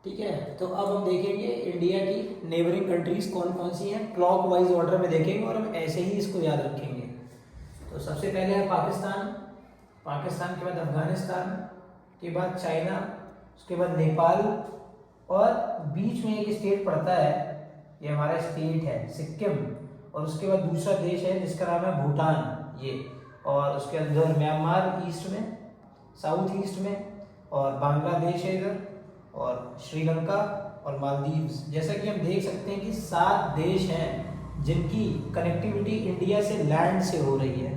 ठीक है, तो अब हम देखेंगे इंडिया की नेबरिंग कंट्रीज कौन कौन सी हैं, क्लॉक वाइज ऑर्डर में देखेंगे और हम ऐसे ही इसको याद रखेंगे। तो सबसे पहले है पाकिस्तान, पाकिस्तान के बाद अफगानिस्तान, के बाद चाइना, उसके बाद नेपाल, और बीच में एक स्टेट पड़ता है, ये हमारा स्टेट है सिक्किम, और उसके बाद दूसरा देश है जिसका नाम है भूटान ये, और उसके अंदर म्यांमार ईस्ट में, साउथ ईस्ट में, और बांग्लादेश है इधर, और श्रीलंका और मालदीव्स। जैसा कि हम देख सकते हैं कि 7 देश हैं जिनकी कनेक्टिविटी इंडिया से लैंड से हो रही है।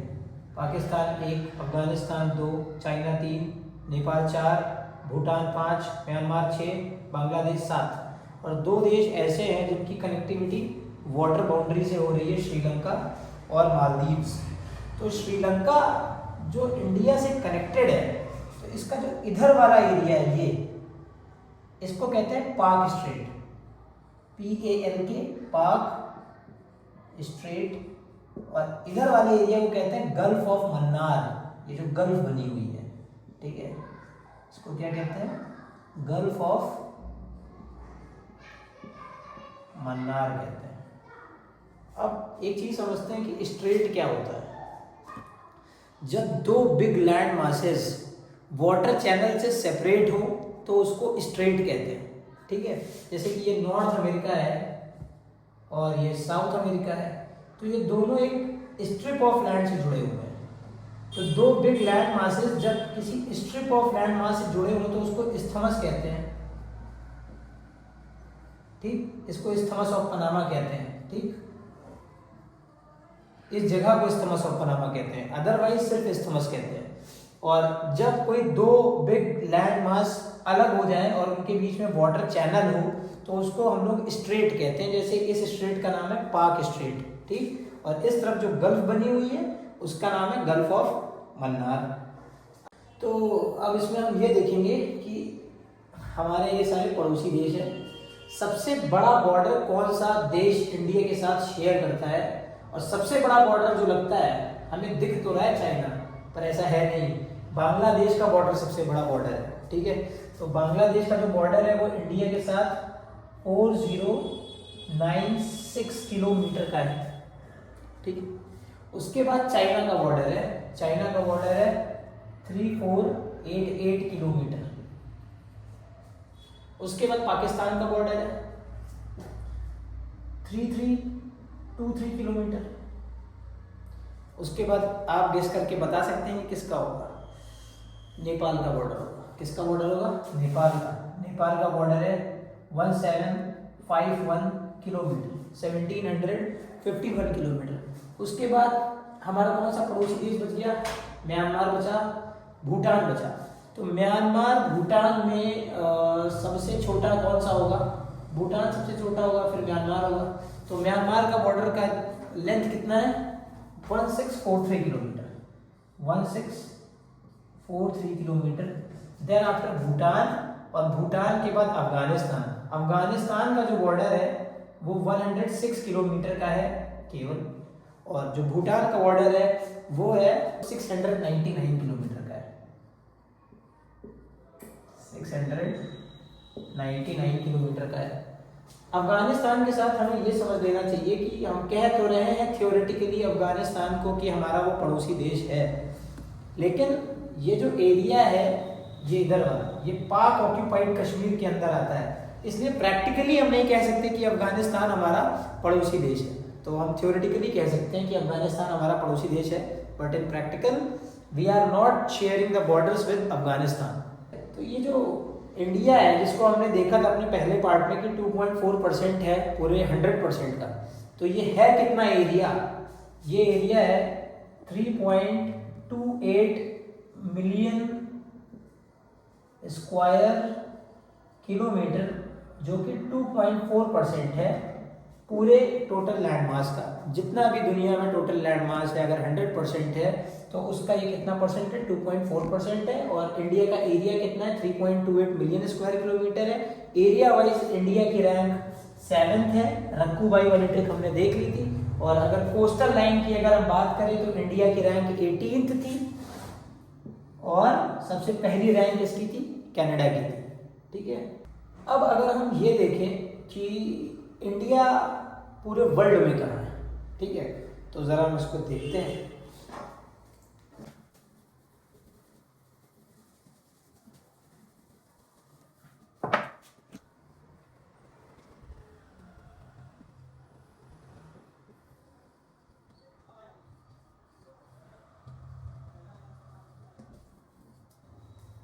पाकिस्तान 1, अफगानिस्तान 2, चाइना 3, नेपाल 4, भूटान 5, म्यांमार 6, बांग्लादेश 7, और 2 देश ऐसे हैं जिनकी कनेक्टिविटी वाटर बाउंड्री से हो रही है, श्रीलंका और मालदीव्स। तो श्रीलंका जो इंडिया से कनेक्टेड है, तो इसका जो इधर वाला एरिया है ये, इसको कहते हैं पाक स्ट्रेट, PALK, पाक स्ट्रेट, और इधर वाले एरिया को कहते हैं गल्फ ऑफ मन्नार, ये जो गल्फ बनी हुई है, ठीक है, इसको क्या कहते हैं, गल्फ ऑफ मन्नार कहते हैं। अब एक चीज समझते हैं कि स्ट्रेट क्या होता है। जब 2 big land masses water channel से सेपरेट हो तो उसको स्ट्रेट कहते हैं, ठीक है। जैसे कि ये नॉर्थ अमेरिका है और ये साउथ अमेरिका है, तो ये दोनों एक स्ट्रिप ऑफ लैंड से जुड़े हुए हैं। तो 2 बिग लैंड मासेस जब किसी स्ट्रिप ऑफ लैंड मास से जुड़े हो तो उसको इस्थमस कहते हैं, ठीक, इसको इस्थमस ऑफ पनामा कहते हैं, ठीक, इस जगह को इस्थमस ऑफ पनामा कहते हैं, अदरवाइज सिर्फ इस्थमस कहते हैं। और जब कोई 2 बिग लैंड मास अलग हो जाए और उनके बीच में वाटर चैनल हो तो उसको हम लोग स्ट्रेट कहते हैं। जैसे इस स्ट्रेट का नाम है पाक स्ट्रेट, ठीक, और इस तरफ जो गल्फ बनी हुई है उसका नाम है गल्फ ऑफ मन्नार। तो अब इसमें हम ये देखेंगे कि हमारे ये सारे पड़ोसी देश हैं, सबसे बड़ा बॉर्डर कौन सा देश इंडिया के साथ शेयर करता है, और सबसे बड़ा बॉर्डर जो लगता है हमें दिख तो रहा है चाइना, पर ऐसा है नहीं, बांग्लादेश का बॉर्डर सबसे बड़ा बॉर्डर है, ठीक है। तो बांग्लादेश का जो बॉर्डर है वो इंडिया के साथ 4096 किलोमीटर का है, ठीक है। उसके बाद चाइना का बॉर्डर है, चाइना का बॉर्डर है 3488 किलोमीटर। उसके बाद पाकिस्तान का बॉर्डर है 3323 किलोमीटर। उसके बाद आप गेस करके बता सकते हैं किसका होगा, नेपाल का बॉर्डर होगा। किसका बॉर्डर होगा, नेपाल का। नेपाल का बॉर्डर है 1751 किलोमीटर, 1751 किलोमीटर। उसके बाद हमारा कौन सा पड़ोसी देश बच गया, म्यांमार बचा, भूटान बचा। तो म्यांमार भूटान में सबसे छोटा कौन सा होगा, भूटान सबसे छोटा होगा, फिर म्यांमार होगा। तो म्यांमार का बॉर्डर का लेंथ कितना है, 1643 kilometre, 1643 kilometre. Then after Bhutan, और भूटान के बाद अफगानिस्तान। अफगानिस्तान का जो बॉर्डर है वो 106 किलोमीटर का है केवल, और जो भूटान का बॉर्डर है वो है 699 किलोमीटर का है, 699 किलोमीटर का है। अफगानिस्तान के साथ हमें ये समझ लेना चाहिए कि हम कह तो रहे हैं थियोरेटिकली अफगानिस्तान को कि हमारा वो पड़ोसी देश है, लेकिन ये जो एरिया है ये इधर वाला, ये पाक ऑक्यूपाइड कश्मीर के अंदर आता है, इसलिए प्रैक्टिकली हम नहीं कह सकते कि अफगानिस्तान हमारा पड़ोसी देश है। तो हम थियोरेटिकली कह सकते हैं कि अफगानिस्तान हमारा पड़ोसी देश है, but in practical we are not sharing the borders with Afghanistan. तो ये जो इंडिया है जिसको हमने देखा था अपने पहले पार्ट में कि 2.4% है पूरे 100% का, तो ये है कितना एरिया, ये एरिया है 3.28 मिलियन स्क्वायर किलोमीटर, जो कि 2.4% है पूरे टोटल लैंड मास का। जितना भी दुनिया में टोटल लैंड मास है अगर 100% है तो उसका ये कितना परसेंट है, 2.4% है। और इंडिया का एरिया कितना है, 3.28 मिलियन स्क्वायर किलोमीटर है। एरिया वाइज इंडिया की रैंक 7th है, रंकूबाई वाली ट्रिक हमने देख ली थी। और अगर कोस्टल लाइन की अगर हम बात करें तो इंडिया की रैंक 18th थी, और सबसे पहली रैंक इसकी थी कनाडा की थी, ठीक है। अब अगर हम ये देखें कि इंडिया पूरे वर्ल्ड में कहाँ है, ठीक है, तो ज़रा हम इसको देखते हैं।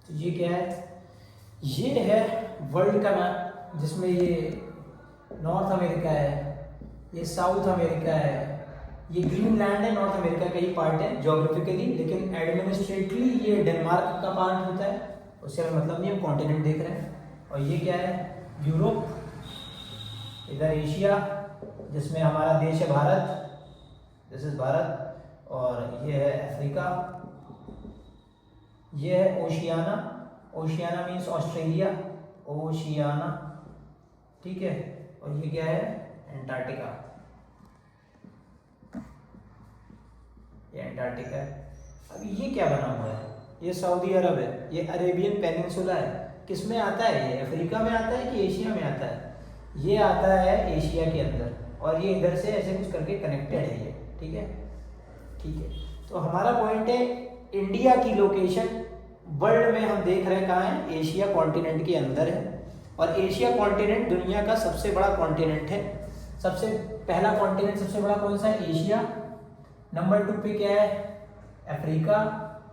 तो ये क्या है, ये है वर्ल्ड का मैप, जिसमें ये नॉर्थ अमेरिका है, ये साउथ अमेरिका है, ये ग्रीनलैंड है, नॉर्थ अमेरिका का ही पार्ट है ज्योग्राफिकली, लेकिन एडमिनिस्ट्रेटिवली ये डेनमार्क का पार्ट होता है, उससे हमें मतलब नहीं, हम कॉन्टिनेंट देख रहे हैं। और ये क्या है, यूरोप, इधर एशिया जिसमें हमारा देश है भारत, दिस इज भारत, और ये है अफ्रीका, ये है Oceania, Oceania means Australia, Oceania, ठीक है, और ये क्या है, एंटार्क्टिका, ये एंटार्क्टिका है। अब ये क्या बना हुआ है, ये सऊदी अरब है, ये अरेबियन पेनिनसुला है, किस में आता है, ये अफ्रीका में आता है कि एशिया में आता है, ये आता है एशिया के अंदर, और ये इधर से ऐसे कुछ करके कनेक्टेड है ये, ठीक है, ठीक है। तो हमारा पॉइंट है, इंडिया की लोकेशन वर्ल्ड में हम देख रहे हैं कहाँ है, एशिया कॉन्टिनेंट के अंदर है, और एशिया कॉन्टिनेंट दुनिया का सबसे बड़ा कॉन्टिनेंट है। सबसे पहला कॉन्टिनेंट सबसे बड़ा कौन सा है, एशिया, नंबर 2 पे क्या है, अफ्रीका,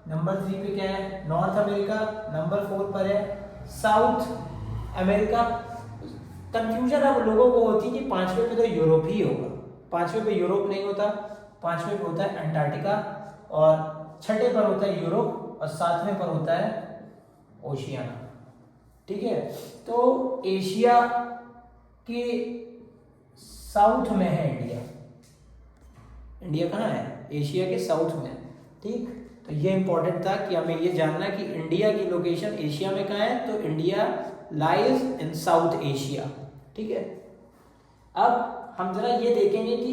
नंबर 3 पे क्या है, नॉर्थ अमेरिका, नंबर 4 पर है साउथ अमेरिका। कंफ्यूजन अब लोगों को होती है कि 5वें पे तो यूरोप ही होगा, 5वें पे यूरोप नहीं होता, 5वें पे होता है अंटार्कटिका, और 6ठे पर होता है यूरोप, और 7वें पर होता है ओशियाना, ठीक है। तो एशिया के साउथ में है इंडिया, इंडिया कहाँ है, एशिया के साउथ में, ठीक। तो ये इंपॉर्टेंट था कि हमें ये जानना कि इंडिया की लोकेशन एशिया में कहाँ है, तो India lies in south Asia, ठीक है। अब हम जरा ये देखेंगे कि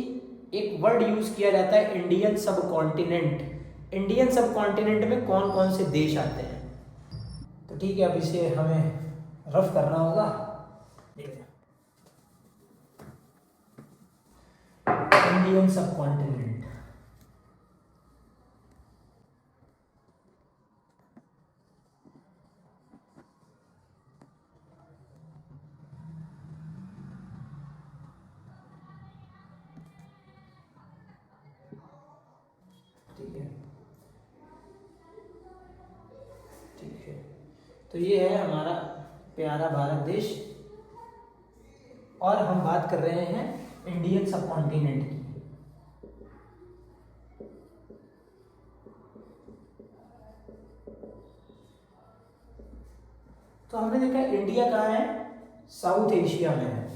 एक वर्ड यूज किया जाता है इंडियन सब कॉन्टिनेंट, इंडियन सब कॉन्टिनेंट में कौन कौन से देश आते हैं, तो ठीक है, अब इसे हमें रफ करना होगा। इंडियन सब कॉन्टिनेंट, ठीक है, ठीक है। तो ये है हमारा प्यारा भारत देश, और हम बात कर रहे हैं इंडियन सब कॉन्टिनेंट की। तो हमने देखा इंडिया कहाँ है, साउथ एशिया में है।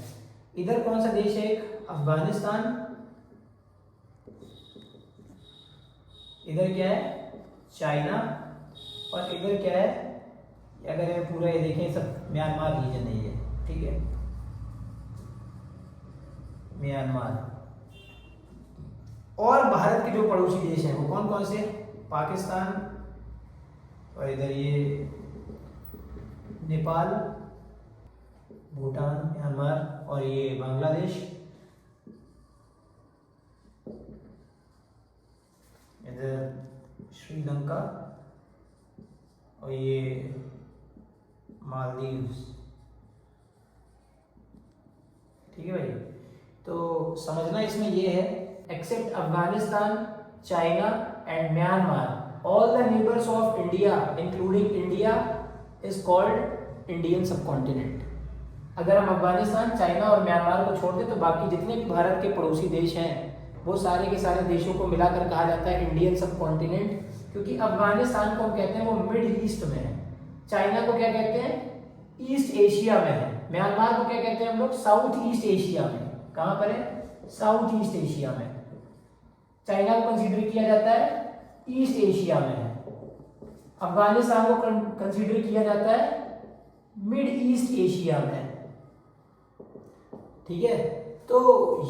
इधर कौन सा देश है, एक अफगानिस्तान, इधर क्या है, चाइना, और इधर क्या है, अगर ये पूरा ये देखें सब म्यांमार रीजन है ये, ठीक है, म्यांमार। और भारत के जो पड़ोसी देश हैं वो कौन कौन से, पाकिस्तान, और इधर ये नेपाल, भूटान, म्यांमार, और ये बांग्लादेश, इधर श्रीलंका, और ये मालदीव्स, ठीक है भाई। तो समझना इसमें ये है, except Afghanistan, China and Myanmar, all the neighbours of India including India is called Indian subcontinent. अगर हम अफगानिस्तान, चाइना और म्यांमार को छोड़ दें तो बाकी जितने भी भारत के पड़ोसी देश हैं वो सारे के सारे देशों को मिलाकर कहा जाता है इंडियन सब कॉन्टिनेंट, क्योंकि अफगानिस्तान को हम कहते हैं वो मिड ईस्ट में है, चाइना को क्या कहते हैं, ईस्ट एशिया में है, म्यांमार को क्या कहते हैं हम लोग, साउथ ईस्ट एशिया में। कहाँ पर है, साउथ ईस्ट एशिया में। चाइना को कंसीडर किया जाता है ईस्ट एशिया में है, अफगानिस्तान को कंसीडर किया जाता है मिड ईस्ट एशिया में, ठीक है। तो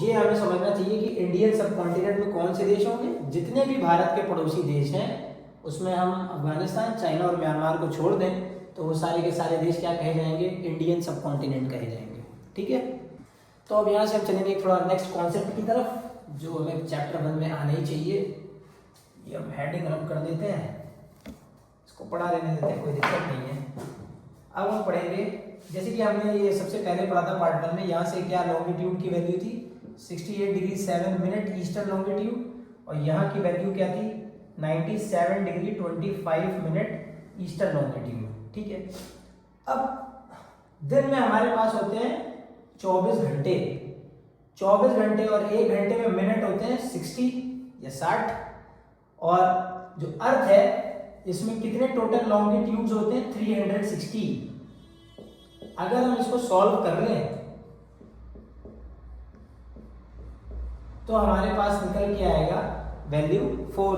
ये हमें समझना चाहिए कि इंडियन सब कॉन्टिनेंट में कौन से देश होंगे, जितने भी भारत के पड़ोसी देश हैं उसमें हम अफगानिस्तान, चाइना और म्यांमार को छोड़ दें तो वो सारे के सारे देश क्या कहे जाएंगे, इंडियन सब कॉन्टिनेंट कहे जाएंगे। ठीक है, तो अब यहाँ से हम चलेंगे थोड़ा नेक्स्ट कॉन्सेप्ट की तरफ जो हमें चैप्टर 1 में आना ही चाहिए। ये हम हेडिंग रब कर देते हैं, इसको पढ़ा लेने देते हैं, कोई दिक्कत नहीं है। अब हम पढ़ेंगे जैसे कि हमने ये सबसे पहले पढ़ा था पार्ट 1 में, यहाँ से क्या लॉन्गिट्यूड की वैल्यू थी 68 डिग्री 7 मिनट ईस्टर्न लॉन्गिट्यूड, और यहाँ की वैल्यू क्या थी 97 डिग्री 25 मिनट ईस्टर्न लॉन्गिट्यूड। ठीक है, अब दिन में हमारे पास होते हैं 24 घंटे, 24 घंटे और 1 घंटे में मिनट होते हैं 60 या 60, और जो अर्थ है इसमें कितने टोटल लॉन्गिट्यूड्स होते हैं 360। अगर हम इसको सॉल्व कर लें तो हमारे पास निकल के आएगा वैल्यू 4।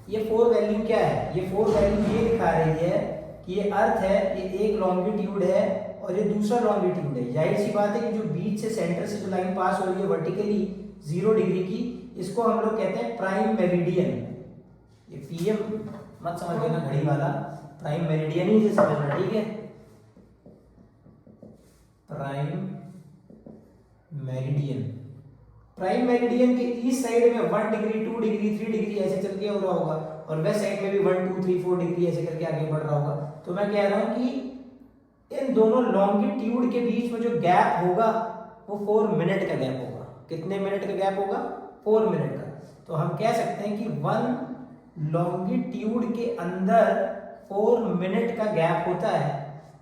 ये 4 वैल्यू क्या है, ये 4 वैल्यू ये दिखा रही है कि ये अर्थ है, ये एक लॉन्गिट्यूड है और ये दूसरा लॉन्गिट्यूड है। जाहिर सी बात है कि जो बीच से सेंटर से जो लाइन पास हो रही है वर्टिकली 0 डिग्री की, इसको हम लोग कहते हैं प्राइम मेरिडियन। ये पीएम मत समझ लेना घड़ी वाला, प्राइम मेरिडियन ही से समझना। ठीक है, प्राइम मेरिडियन, प्राइम मेरिडियन के ईस्ट साइड में 1 डिग्री 2 डिग्री 3 डिग्री ऐसे चल के हो रहा होगा, और वेस्ट साइड में भी 1 2 3 4 डिग्री ऐसे करके आगे बढ़ रहा होगा। तो मैं कह रहा हूं कि इन दोनों लॉन्गिट्यूड के बीच में जो गैप होगा वो 4 मिनट का गैप होगा। कितने मिनट का गैप होगा, 4 मिनट का। तो हम कह सकते हैं कि 1 लॉन्गिट्यूड के अंदर 4 मिनट का गैप होता है।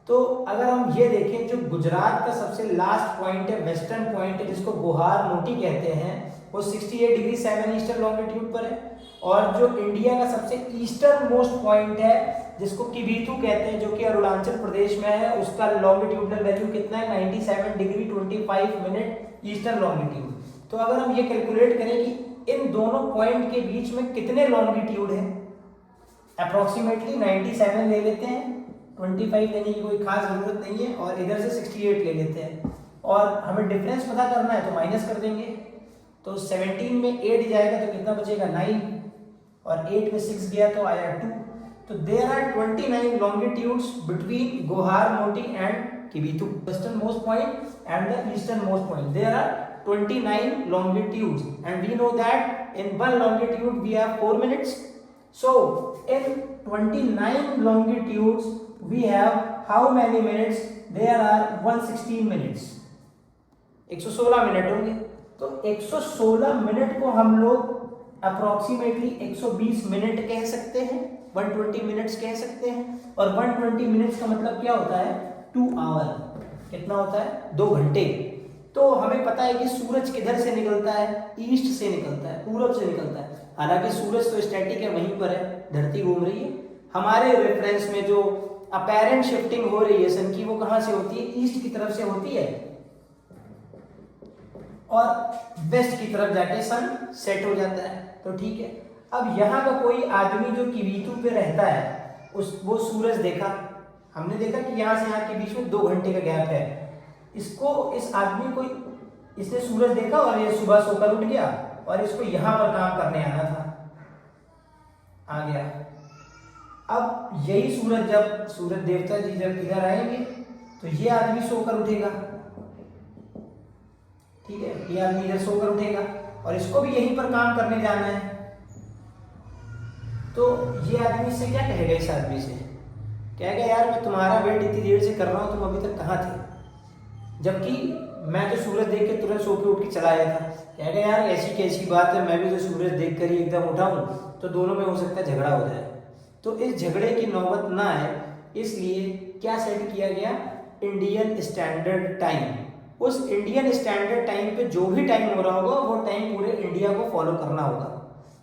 तो अगर हम ये देखें, जो गुजरात का सबसे लास्ट पॉइंट है, वेस्टर्न पॉइंट है, जिसको गुहार मोटी कहते हैं, वो 68 डिग्री 7 ईस्टर्न लॉन्गिट्यूड पर है, और जो इंडिया का सबसे ईस्टर्न मोस्ट पॉइंट है जिसको किबीथू कहते हैं, जो कि अरुणाचल प्रदेश में है, उसका लॉन्गिट्यूडनल वैल्यू कितना है 97 डिग्री 25 मिनट ईस्टर्न लॉन्गिट्यूड। तो अगर हम ये कैलकुलेट करें कि इन दोनों पॉइंट के बीच में कितने लॉन्गिट्यूड है, अप्रोक्सीमेटली 97 ले लेते हैं, 25 लेने की कोई खास जरूरत नहीं है, और इधर से 68 ले लेते हैं, और हमें डिफरेंस पता करना है तो माइनस कर देंगे। तो 17 में 8 जाएगा तो कितना बचेगा 9, और 8 में 6 गया तो आया 2। तो there are 29 longitudes between Guhar Moti and Kibithu, western most point and the eastern most point. There are 29 longitudes, and we know that in one longitude we have 4 minutes. So in 29 longitudes we have how many minutes? There are 116 minutes. 116 minute होंगे। तो 116 minute को हम लोग approximately 120 minute कह सकते हैं, 120 minutes कह सकते हैं, और 120 मिनट्स का मतलब क्या होता है 2 आवर। कितना होता है 2 घंटे। तो हमें पता है कि सूरज किधर से निकलता है, ईस्ट से निकलता है, पूरब से निकलता है। हालांकि सूरज तो स्टैटिक है, वहीं पर है, धरती घूम रही है। हमारे रेफरेंस में जो अपैरेंट शिफ्टिंग हो रही है सन की, वो कहां से होती है, ईस्ट की तरफ से होती है, और वेस्ट की तरफ जाके सन सेट हो जाता है। तो ठीक है, अब यहाँ का कोई आदमी जो किबीथू पे रहता है, वो सूरज देखा, हमने देखा कि यहाँ से यहाँ के बीच में 2 घंटे का गैप है। इस आदमी को, इसने सूरज देखा और ये सुबह सोकर उठ गया, और इसको यहाँ पर काम करने आना था, आ गया। अब यही सूरज, जब सूरज देवता जी जब इधर आएंगे तो ये आदमी सोकर उठेगा, ठीक है, ये आदमी इधर सोकर उठेगा, और इसको भी यहीं पर काम करने जाना है। तो ये आदमी से क्या कहेगा, इस आदमी से कहेगा यार मैं तुम्हारा वेट इतनी देर से कर रहा हूं, तुम अभी तक कहाँ थे, जबकि मैं तो सूरज देख के तुरंत सो के उठ के चला आया था। कहेगा यार ऐसी कैसी बात है, मैं भी तो सूरज देख कर ही एकदम उठा हूं। तो दोनों में हो सकता है झगड़ा हो जाए। तो इस झगड़े की नौबत ना आए, इसलिए क्या सेट किया गया, इंडियन स्टैंडर्ड टाइम। उस इंडियन स्टैंडर्ड टाइम पे जो भी टाइम हो रहा होगा वो टाइम पूरे इंडिया को फॉलो करना होगा।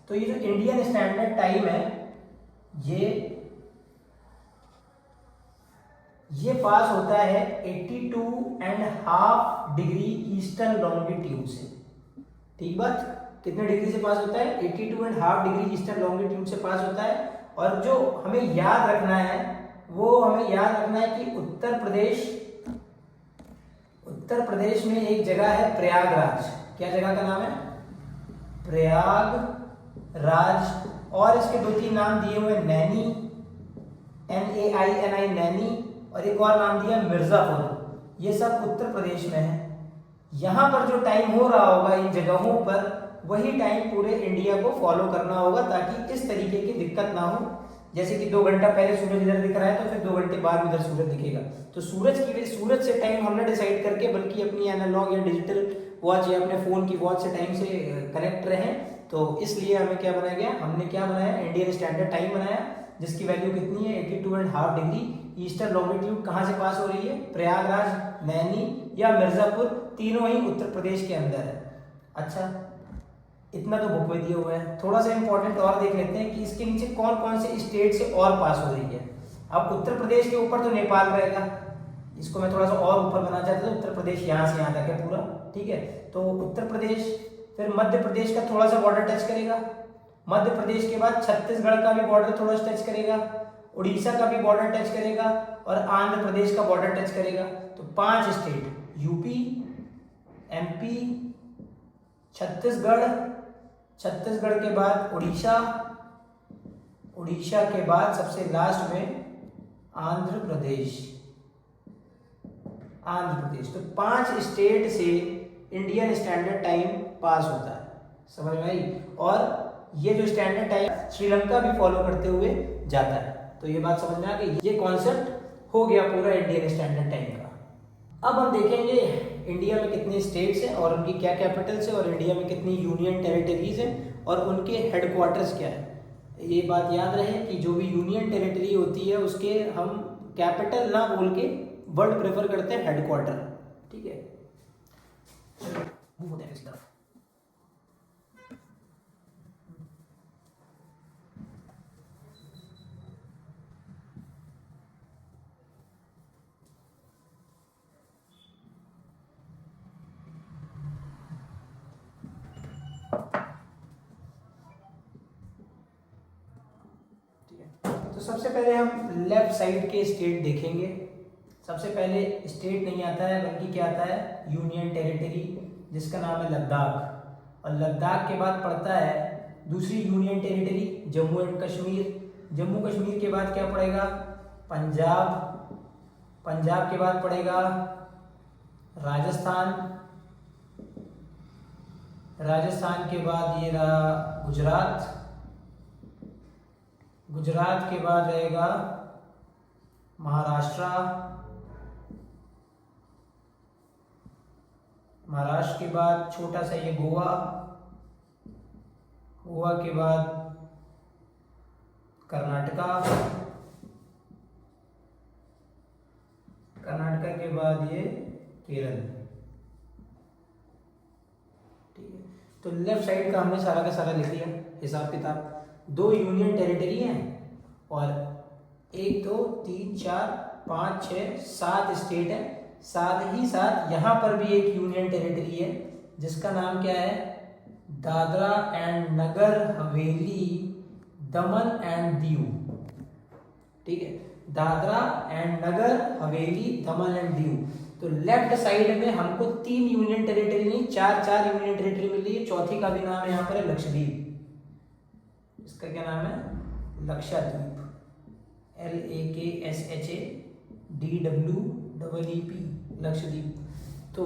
तो ये जो इंडियन स्टैंडर्ड टाइम है, ये पास होता है 82.5 डिग्री ईस्टर्न लॉन्गिट्यूड से। ठीक बात, कितने डिग्री से पास होता है, 82.5 डिग्री ईस्टर्न लॉन्गिट्यूड से पास होता है। और जो हमें याद रखना है, वो हमें याद रखना है कि उत्तर प्रदेश में एक जगह है प्रयागराज। क्या जगह का नाम है, प्रयागराज, और इसके 2-3 नाम दिए हुए, नैनी, NAINI नैनी, और एक और नाम दिया मिर्ज़ापुर, ये सब उत्तर प्रदेश में है। यहाँ पर जो टाइम हो रहा होगा इन जगहों पर, वही टाइम पूरे इंडिया को फॉलो करना होगा, ताकि इस तरीके की दिक्कत ना हो। जैसे कि 2 घंटा पहले सूरज इधर दिख रहा है तो फिर 2 घंटे बाद इधर सूरज दिखेगा, तो सूरज से टाइम हमने डिसाइड करके, बल्कि अपनी एनालॉग या डिजिटल वॉच या अपने फ़ोन की वॉच से टाइम से कनेक्ट रहें, तो इसलिए हमें क्या बनाया गया, हमने क्या बनाया, इंडियन स्टैंडर्ड टाइम बनाया, जिसकी वैल्यू कितनी है 82.5 डिग्री। ईस्टर्न लॉन्गिट्यूड कहाँ से पास हो रही है, प्रयागराज, नैनी या मिर्ज़ापुर, तीनों ही उत्तर प्रदेश के अंदर है। अच्छा, इतना तो बुक में दिया हुआ है। थोड़ा सा इंपॉर्टेंट और देख लेते हैं कि इसके नीचे कौन कौन से स्टेट से और पास हो रही है। अब उत्तर प्रदेश के ऊपर तो नेपाल रहेगा, इसको मैं थोड़ा सा और ऊपर बनाना चाहता हूँ। उत्तर प्रदेश यहाँ से यहाँ तक है पूरा, ठीक है। तो उत्तर प्रदेश, फिर मध्य प्रदेश का थोड़ा सा बॉर्डर टच करेगा, मध्य प्रदेश के बाद छत्तीसगढ़ का भी बॉर्डर थोड़ा सा टच करेगा, उड़ीसा का भी बॉर्डर टच करेगा, और आंध्र प्रदेश का बॉर्डर टच करेगा। तो 5 state, UP, MP, Chhattisgarh, Chhattisgarh के बाद उड़ीसा, उड़ीसा के बाद सबसे लास्ट में आंध्र प्रदेश, आंध्र प्रदेश। तो 5 स्टेट से इंडियन स्टैंडर्ड टाइम पास होता है, समझ में आई। और ये जो स्टैंडर्ड टाइम श्रीलंका भी फॉलो करते हुए जाता है। तो ये बात समझ में आ गई, ये कॉन्सेप्ट हो गया पूरा इंडियन स्टैंडर्ड टाइम का। अब हम देखेंगे इंडिया में कितने स्टेट्स हैं और उनकी क्या कैपिटल्स हैं, और इंडिया में कितनी यूनियन टेरिटरीज हैं और उनके हेडक्वार्टर्स क्या है। ये बात याद रहे कि जो भी यूनियन टेरिटरी होती है उसके हम कैपिटल ना बोल के वर्ड प्रेफर करते हैं हेडक्वार्टर, ठीक है। मूव होते हैं इस तरफ। तो सबसे पहले हम लेफ्ट साइड के स्टेट देखेंगे। सबसे पहले स्टेट नहीं आता है, बल्कि क्या आता है, यूनियन टेरिटरी, जिसका नाम है लद्दाख। और लद्दाख के बाद पड़ता है दूसरी union territory Jammu and Kashmir. Jammu Kashmir के बाद क्या पड़ेगा, पंजाब। पंजाब के बाद पड़ेगा राजस्थान। राजस्थान के बाद ये रहा गुजरात। गुजरात के बाद रहेगा महाराष्ट्र। महाराष्ट्र के बाद छोटा सा ये गोवा। गोवा के बाद कर्नाटका। कर्नाटका के बाद ये केरल, ठीक है। तो लेफ्ट साइड का हमने सारा का सारा लिख लिया हिसाब किताब। 2 यूनियन टेरिटरी हैं और 1 2 3 4 5 6 7 स्टेट है। साथ ही साथ यहाँ पर भी एक यूनियन टेरिटरी है जिसका नाम क्या है, दादरा एंड नगर हवेली दमन एंड दीव, ठीक है। Dadra and Nagar Haveli Daman and Diu. तो लेफ्ट साइड में हमको 3 यूनियन टेरिटरी नहीं 4 यूनियन टेरिटरी मिल रही है। चौथी का भी नाम है यहाँ पर है लक्षद्वीप। इसका क्या नाम है, लक्षद्वीप, LAKSHADWEEP, लक्षद्वीप। तो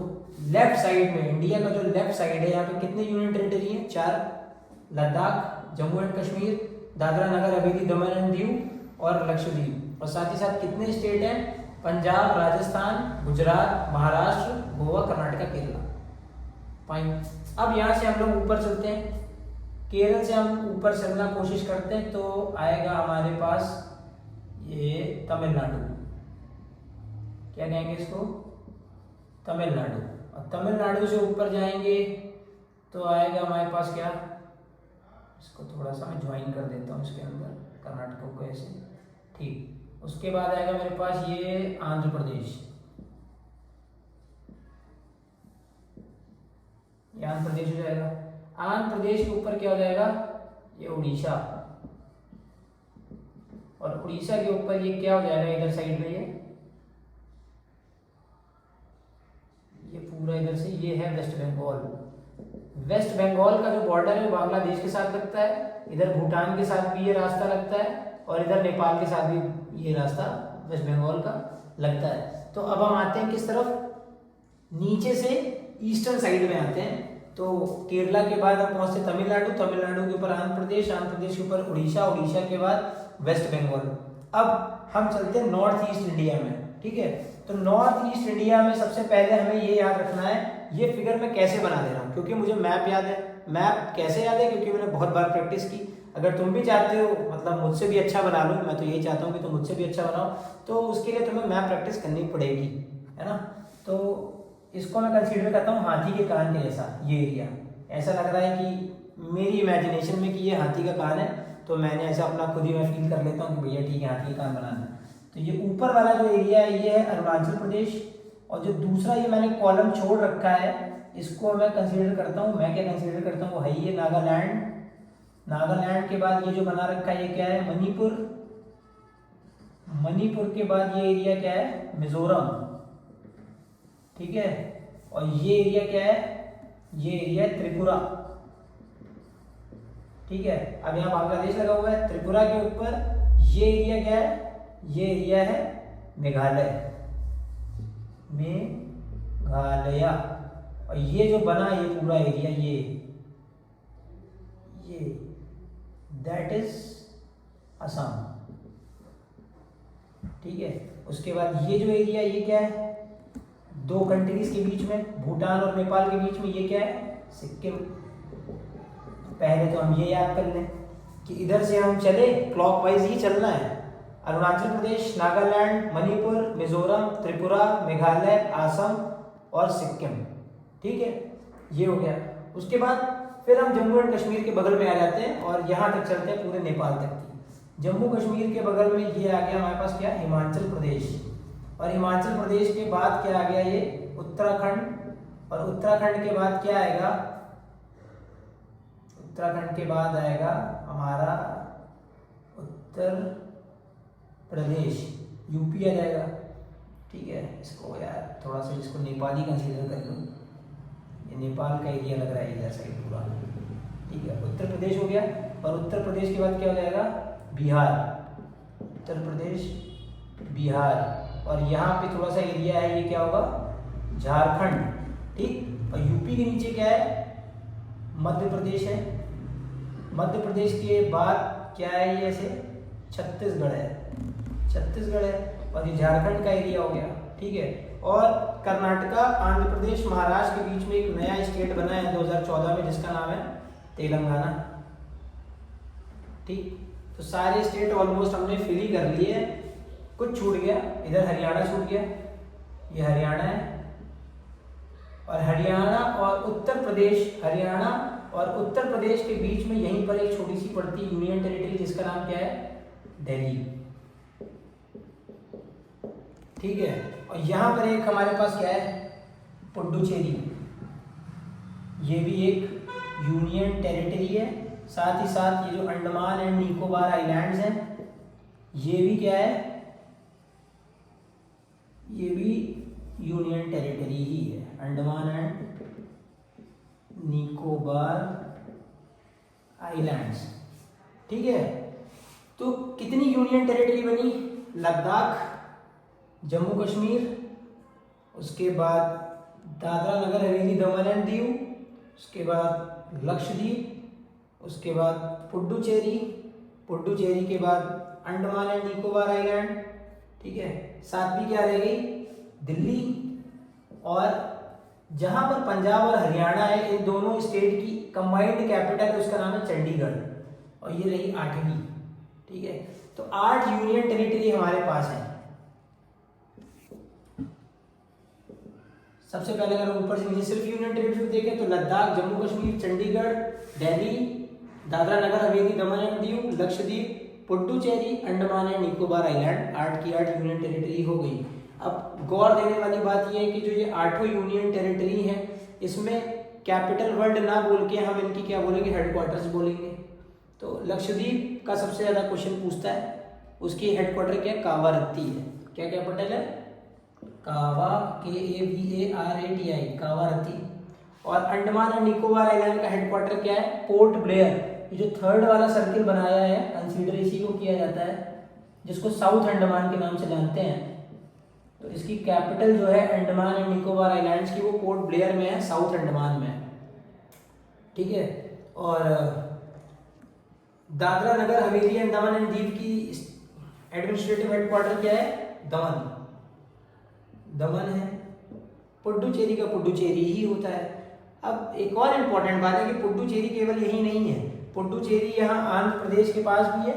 लेफ्ट साइड में इंडिया का जो लेफ्ट साइड है यहाँ पे कितने यूनियन टेरिटरी हैं, 4। लद्दाख, जम्मू एंड कश्मीर, दादरा नगर हवेली दमन एंड दीव और लक्षद्वीप। और साथ ही साथ कितने स्टेट हैं, पंजाब, राजस्थान, गुजरात, महाराष्ट्र, गोवा, कर्नाटका, केरला। फाइन। अब यहाँ से हम लोग ऊपर चलते हैं। केरल से हम ऊपर चलना कोशिश करते हैं तो आएगा हमारे पास ये तमिलनाडु। क्या कहेंगे इसको, तमिलनाडु। और तमिलनाडु से ऊपर जाएंगे तो आएगा हमारे पास क्या, इसको थोड़ा सा मैं ज्वाइन कर देता हूँ इसके अंदर, कर्नाटक को ऐसे, ठीक। उसके बाद आएगा मेरे पास ये आंध्र प्रदेश। ये आंध्र प्रदेश हो जाएगा। आंध्र प्रदेश के ऊपर क्या हो जाएगा, ये उड़ीसा। और उड़ीसा के ऊपर ये क्या हो जाएगा, इधर साइड में ये पूरा इधर से ये है वेस्ट बंगाल। वेस्ट बंगाल का जो बॉर्डर है वो बांग्लादेश के साथ लगता है, इधर भूटान के साथ भी ये रास्ता लगता है और इधर नेपाल के साथ भी ये रास्ता वेस्ट बंगाल का लगता है। तो अब हम आते हैं किस तरफ, नीचे से ईस्टर्न साइड में आते हैं। तो केरला के बाद हम पहुंचते तमिलनाडु, तमिलनाडु के ऊपर आंध्र प्रदेश, आंध्र प्रदेश के ऊपर उड़ीसा, उड़ीसा के बाद वेस्ट बंगाल। अब हम चलते हैं नॉर्थ ईस्ट इंडिया में, ठीक है। तो नॉर्थ ईस्ट इंडिया में सबसे पहले हमें ये याद रखना है, ये फिगर मैं कैसे बना दे रहा हूँ, क्योंकि मुझे मैप याद है। मैप कैसे याद है, क्योंकि मैंने बहुत बार प्रैक्टिस की। अगर तुम भी चाहते हो मतलब मुझसे भी अच्छा बना लो, मैं तो यही चाहता हूँ कि तुम मुझसे भी अच्छा बनाओ, तो उसके लिए तुम्हें मैप प्रैक्टिस करनी पड़ेगी, है ना। तो इसको मैं कंसीडर करता हूँ हाथी के कान के जैसा। ये एरिया ऐसा लग रहा है कि मेरी इमेजिनेशन में कि ये हाथी का कान है, तो मैंने ऐसा अपना खुद ही मैं फील कर लेता हूँ कि भैया ठीक है हाथी का कान बनाना है। तो ये ऊपर वाला जो एरिया है ये है अरुणाचल प्रदेश, और जो दूसरा ये मैंने कॉलम छोड़ रखा है इसको मैं कंसीडर करता हूँ, मैं क्या कंसीडर करता हूँ वो है ये नागालैंड। नागालैंड के बाद ये जो बना रखा है ये क्या है, मणिपुर। मणिपुर के बाद ये एरिया क्या है, मिजोरम, ठीक है। और ये एरिया क्या है, ये एरिया है त्रिपुरा, ठीक है। अब यहाँ बांग्लादेश लगा हुआ है, त्रिपुरा के ऊपर ये एरिया क्या है, ये एरिया है मेघालय, मेघालय। और ये जो बना ये पूरा एरिया ये दैट इज असम, ठीक है। उसके बाद ये जो एरिया ये क्या है, दो कंट्रीज के बीच में, भूटान और नेपाल के बीच में, ये क्या है, सिक्किम। पहले तो हम ये याद कर लें कि इधर से हम चले क्लॉकवाइज ही चलना है। अरुणाचल प्रदेश, नागालैंड, मणिपुर, मिजोरम, त्रिपुरा, मेघालय, असम और सिक्किम, ठीक है। ये हो गया। उसके बाद फिर हम जम्मू एंड कश्मीर के बगल में आ जाते हैं और यहाँ तक चलते हैं पूरे नेपाल तक की। जम्मू कश्मीर के बगल में ये आ गया हमारे पास क्या, हिमाचल प्रदेश। और हिमाचल प्रदेश के बाद क्या आ गया, ये उत्तराखंड। और उत्तराखंड के बाद क्या आएगा, उत्तराखंड के बाद आएगा हमारा उत्तर प्रदेश, यूपी आ जाएगा, ठीक है। इसको यार थोड़ा सा इसको नेपाली कंसीडर कर लो, ये नेपाल का एरिया लग रहा है इधर साइड पूरा, ठीक है। उत्तर प्रदेश हो गया। और उत्तर प्रदेश के बाद क्या हो जाएगा, बिहार, उत्तर प्रदेश, बिहार। और यहाँ पे थोड़ा सा एरिया है, ये क्या होगा, झारखंड, ठीक। और यूपी के नीचे क्या है, मध्य प्रदेश है। मध्य प्रदेश के बाद क्या है, ये ऐसे छत्तीसगढ़ है, छत्तीसगढ़ है। और ये झारखंड का एरिया हो गया, ठीक है। और कर्नाटका, आंध्र प्रदेश, महाराष्ट्र के बीच में एक नया स्टेट बना है 2014 में जिसका नाम है तेलंगाना, ठीक। तो सारे स्टेट ऑलमोस्ट हमने फिल ही कर लिए हैं, कुछ छूट गया, इधर हरियाणा छूट गया, ये हरियाणा है। और हरियाणा और उत्तर प्रदेश, हरियाणा और उत्तर प्रदेश के बीच में यहीं पर एक छोटी सी पड़ती यूनियन टेरिटरी जिसका नाम क्या है, दिल्ली, ठीक है। और यहाँ पर एक हमारे पास क्या है, पुडुचेरी, ये भी एक यूनियन टेरिटरी है। साथ ही साथ ये जो अंडमान एंड निकोबार आइलैंड्स हैं ये भी क्या है, ये भी यूनियन टेरिटरी ही है, अंडमान एंड निकोबार आइलैंड्स, ठीक है। तो कितनी यूनियन टेरिटरी बनी, लद्दाख, जम्मू कश्मीर, उसके बाद दादरा नगर हवेली दमन एंड दीव, उसके बाद लक्षद्वीप, उसके बाद पुडुचेरी, पुडुचेरी के बाद अंडमान एंड निकोबार आइलैंड, ठीक है। सातवीं क्या रह गई, दिल्ली। और जहां पर पंजाब और हरियाणा है, इन दोनों स्टेट की कंबाइंड कैपिटल है, उसका नाम है चंडीगढ़। और ये रही आठवीं, ठीक है। तो 8 यूनियन टेरिटरी हमारे पास है। सबसे पहले अगर ऊपर से नीचे सिर्फ यूनियन टेरिटरी देखें तो Ladakh, Jammu Kashmir, Chandigarh, Delhi, Dadra Nagar Haveli Daman and Diu, Lakshadweep, Puducherry, Andaman and Nicobar island, 8 की 8 यूनियन टेरिटरी हो गई। अब गौर देने वाली बात यह है कि जो ये 8 यूनियन टेरिटरी है इसमें कैपिटल वर्ड ना बोल के हम इनकी क्या बोलेंगे, हेडक्वार्टर्स बोलेंगे। तो लक्षद्वीप का सबसे ज्यादा क्वेश्चन पूछता है, उसकी हेडक्वार्टर क्या, कावारत्ती है। क्या कैपिटल है, कावा, KAVARATI, कावारत्ती। और अंडमान एंड निकोबार आइलैंड का हेडक्वार्टर क्या है, पोर्ट ब्लेयर। ये जो थर्ड वाला सर्किल बनाया है कंसीडर इसी को किया जाता है जिसको साउथ अंडमान के नाम से जानते हैं। तो इसकी कैपिटल जो है अंडमान एंड निकोबार आइलैंड्स की, वो पोर्ट ब्लेयर में है, साउथ अंडमान में। ठीक है। और Dadra Nagar Haveli and Daman and Diu की एडमिनिस्ट्रेटिव हेडक्वार्टर क्या है? दमन है। पुडुचेरी का पुडुचेरी ही होता है। अब एक और इम्पोर्टेंट बात है कि पुडुचेरी केवल यही नहीं है, पुडुचेरी यहाँ आंध्र प्रदेश के पास भी है,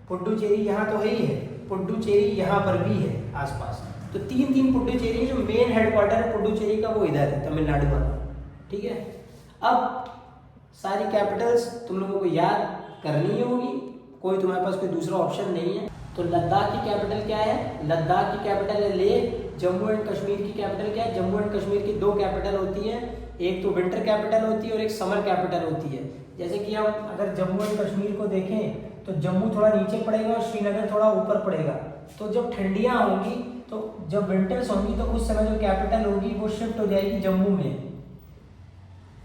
पुडुचेरी यहाँ तो है ही है, पुडुचेरी यहाँ पर भी है आसपास। तो तीन पुडुचेरी, जो मेन हेडक्वार्टर है पुडुचेरी का वो इधर है, तमिलनाडु वाला। ठीक है। अब सारी कैपिटल्स तुम लोगों को याद करनी होगी, कोई तुम्हारे पास कोई दूसरा ऑप्शन नहीं है। तो लद्दाख की कैपिटल क्या है? लद्दाख की कैपिटल है लेह। जम्मू एंड कश्मीर की कैपिटल क्या है? जम्मू एंड कश्मीर की दो कैपिटल होती है, एक तो विंटर कैपिटल होती है और एक समर कैपिटल होती है। जैसे कि हम अगर जम्मू एंड कश्मीर को देखें तो जम्मू थोड़ा नीचे पड़ेगा और श्रीनगर थोड़ा ऊपर पड़ेगा। तो जब ठंडियाँ होंगी, तो जब विंटर्स होंगी, तो उस समय जो कैपिटल होगी वो शिफ्ट हो जाएगी जम्मू में,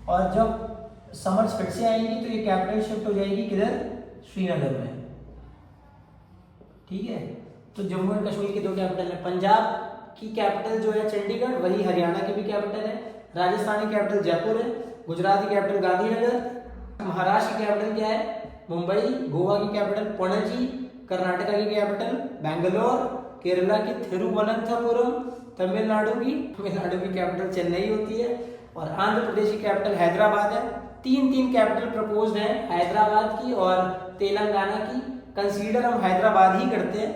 और जब समर्स फिर से आएंगी तो ये कैपिटल शिफ्ट हो जाएगी किधर? श्रीनगर में। ठीक है। तो जम्मू एंड कश्मीर की दो कैपिटल है। पंजाब की कैपिटल जो है चंडीगढ़, वही हरियाणा की भी कैपिटल है। राजस्थान की कैपिटल जयपुर है। गुजरात की कैपिटल गांधीनगर। महाराष्ट्र की कैपिटल क्या है? मुंबई। गोवा की कैपिटल पणजी। कर्नाटका की कैपिटल बैंगलोर। केरला की थिरुवनंतपुरम। तमिलनाडु की कैपिटल चेन्नई होती है। और आंध्र प्रदेश की कैपिटल हैदराबाद है। तीन कैपिटल प्रपोज्ड है, हैदराबाद की और तेलंगाना की। कंसीडर हम हैदराबाद ही करते हैं।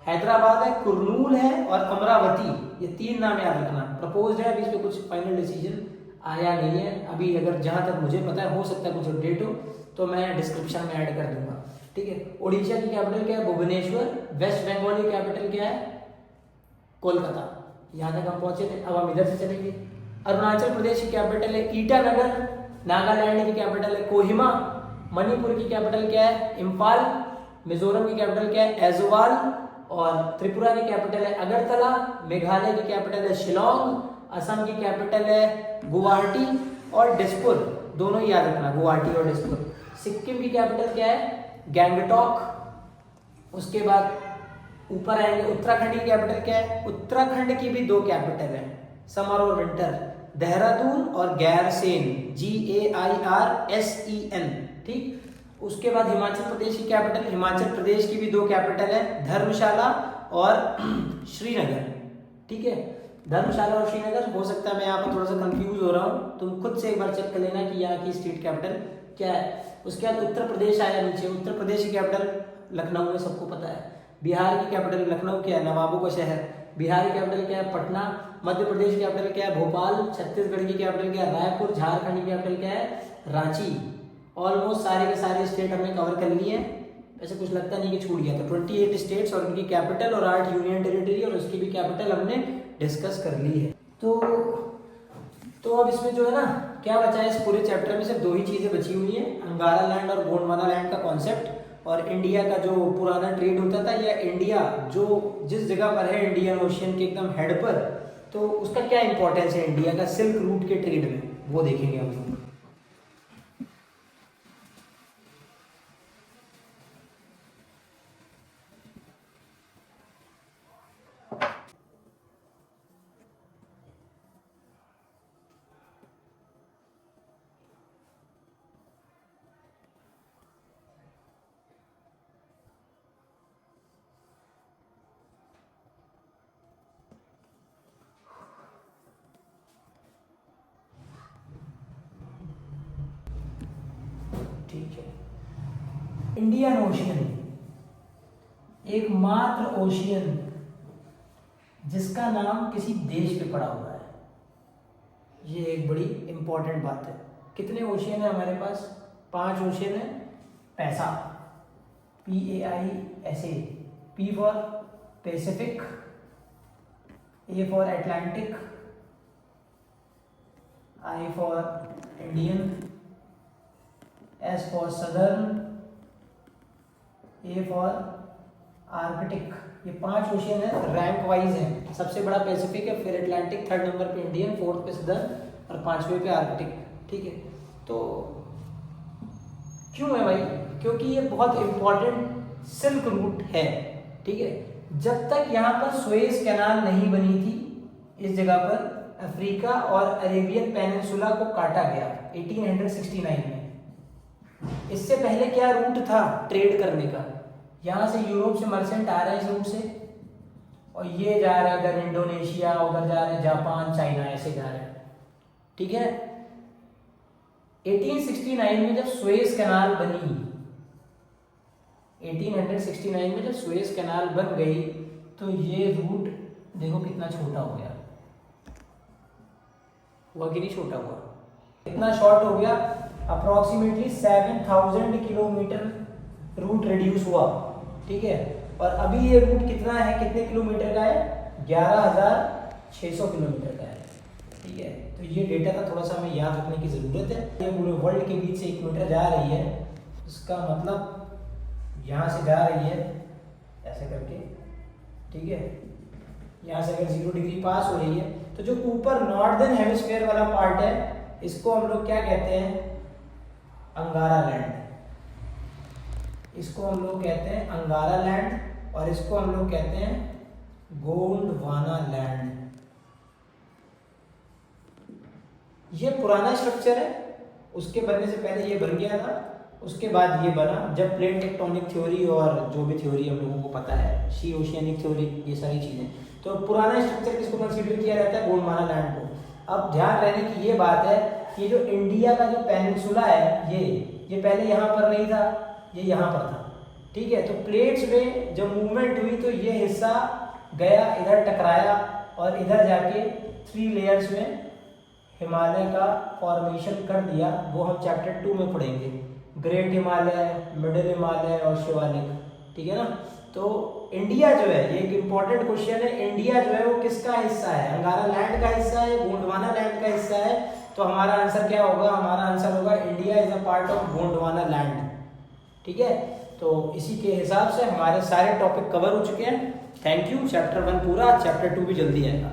हैदराबाद है, कुर्नूल है और अमरावती, ये तीन नाम याद रखना। प्रपोज्ड है, अभी इस पे कुछ फाइनल डिसीजन आया नहीं है अभी। अगर जहां तक मुझे पता है, हो सकता है कुछ अपडेट हो तो मैं डिस्क्रिप्शन में ऐड कर दूंगा। ठीक है। उड़ीसा की कैपिटल क्या है? भुवनेश्वर। वेस्ट बंगाल की कैपिटल क्या है? कोलकाता। यहाँ तक हम पहुंचे थे, अब हम इधर से चलेंगे। अरुणाचल प्रदेश की कैपिटल है ईटानगर। नागालैंड की कैपिटल है कोहिमा। मणिपुर की कैपिटल क्या है? इम्फाल। मिजोरम की कैपिटल क्या है? ऐजोवाल। और त्रिपुरा की कैपिटल है अगरतला। मेघालय की कैपिटल है शिलोंग। असम की कैपिटल है गुवाहाटी और दिसपुर, दोनों ही याद रखना, गुवाहाटी और दिसपुर। सिक्किम की कैपिटल क्या है? गैंगटॉक। उसके बाद ऊपर आएंगे, उत्तराखंड की कैपिटल क्या है? उत्तराखंड की भी दो कैपिटल है, समर और विंटर, देहरादून और गैरसेन, GAIRSEN। ठीक। उसके बाद हिमाचल प्रदेश की कैपिटल, हिमाचल प्रदेश की भी दो कैपिटल है, धर्मशाला और श्रीनगर। ठीक है। धर्मशाला और श्रीनगर। हो सकता है मैं यहाँ पर थोड़ा सा कंफ्यूज हो रहा हूँ, तुम खुद से एक बार चेक कर लेना कि यहाँ की स्टेट कैपिटल क्या है। उसके बाद उत्तर प्रदेश आया नीचे। उत्तर प्रदेश की कैपिटल लखनऊ है, सबको पता है। बिहार की कैपिटल लखनऊ क्या है? नवाबों का शहर। बिहार की कैपिटल क्या है? पटना। मध्य प्रदेश की कैपिटल क्या है? भोपाल। छत्तीसगढ़ की कैपिटल क्या है? रायपुर। झारखंड की कैपिटल क्या है? रांची। ऑलमोस्ट सारे के सारे स्टेट हमने कवर कर लिए हैं, ऐसे कुछ लगता नहीं कि छूट गया। तो 28 स्टेट्स और उनकी कैपिटल और 8 यूनियन टेरिटरी और उसकी भी कैपिटल हमने डिस्कस कर ली है। तो अब इसमें जो है ना, क्या बचा है इस पूरे चैप्टर में? सिर्फ दो ही चीज़ें बची हुई हैं, अंगारा लैंड और गोंडवाना लैंड का कॉन्सेप्ट, और इंडिया का जो पुराना ट्रेड होता था, या इंडिया जो जिस जगह पर है इंडियन ओशियन के एकदम हेड पर, तो उसका क्या इंपॉर्टेंस है इंडिया का सिल्क रूट के ट्रेड में, वो देखेंगे हम लोग। ठीक है। इंडियन ओशियन एकमात्र ओशियन जिसका नाम किसी देश पे पड़ा हुआ है, ये एक बड़ी इंपॉर्टेंट बात है। कितने ओशियन है हमारे पास? 5 ओशियन है। पैसा, PAISA, P for Pacific, A for Atlantic, I for Indian, S for southern, A for Arctic. ये 5 ओशियन है, रैंक वाइज है। सबसे बड़ा पैसिफिक है, फिर अटलांटिक, 3rd नंबर पे इंडियन, 4th पे सदर्न और 5वें पे आर्कटिक। ठीक है। तो क्यों है भाई? क्योंकि ये बहुत इंपॉर्टेंट सिल्क रूट है, ठीक है। जब तक यहाँ पर सुएज कैनाल नहीं बनी थी, इस जगह पर अफ्रीका और अरेबियन पेनिनसुला को काटा गया 1869 में। इससे पहले क्या रूट था ट्रेड करने का? यहाँ से यूरोप से मर्चेंट आ रहे हैं इस रूट से, और ये जा रहा है इधर इंडोनेशिया, उधर जा रहे हैं जापान, चाइना, ऐसे जा रहे हैं, ठीक है। 1869 में जब सुएज कैनाल बनी, 1869 में जब सुएज कैनाल बन गई, तो ये रूट देखो कितना छोटा हो गया, हुआ कि नहीं छोटा हुआ? इतना शॉर्ट हो गया, अप्रोक्सीमेटली 7000 किलोमीटर रूट रिड्यूस हुआ, ठीक है। और अभी ये रूट कितना है, कितने किलोमीटर का है? 11600 किलोमीटर का है, ठीक है। तो ये डेटा का थोड़ा सा हमें याद रखने की ज़रूरत है। ये पूरे वर्ल्ड के बीच से इक्वेटर जा रही है, इसका मतलब यहाँ से जा रही है ऐसे करके, ठीक है। यहाँ से अगर 0 डिग्री पास हो रही है, तो जो ऊपर नॉर्दर्न हेमिस्फीयर वाला पार्ट है, इसको हम लोग क्या कहते हैं? अंगारा लैंड। इसको हम लोग कहते हैं अंगारा लैंड, और इसको हम लोग कहते हैं गोंडवाना लैंड। ये पुराना स्ट्रक्चर है, उसके बनने से पहले ये बन गया था, उसके बाद ये बना जब प्लेट टेक्टोनिक थ्योरी और जो भी थ्योरी हम लोगों को पता है, सी ओशियनिक थ्योरी, ये सारी चीज़ें, तो पुराना स्ट्रक्चर किसको कंसीडर किया जाता है? गोंडवाना लैंड को। अब ध्यान रहने की ये बात है कि जो इंडिया का जो पेनिनसुला है, ये पहले यहाँ पर नहीं था, ये यहाँ पर था, ठीक है। तो प्लेट्स में जब मूवमेंट हुई तो ये हिस्सा गया, इधर टकराया, और इधर जाके 3 लेयर्स में हिमालय का फॉर्मेशन कर दिया। वो हम चैप्टर 2 में पढ़ेंगे, ग्रेट हिमालय, मिडिल हिमालय और शिवालिक, ठीक है ना। तो इंडिया जो है, ये एक इंपॉर्टेंट क्वेश्चन है, इंडिया जो है वो किसका हिस्सा है? अंगारा लैंड का हिस्सा है, गोंडवाना लैंड का हिस्सा है? तो हमारा आंसर क्या होगा? हमारा आंसर होगा India is a part of Gondwana land, ठीक है। तो इसी के हिसाब से हमारे सारे टॉपिक कवर हो चुके हैं। Thank you. चैप्टर 1 पूरा, चैप्टर 2 भी जल्दी आएगा।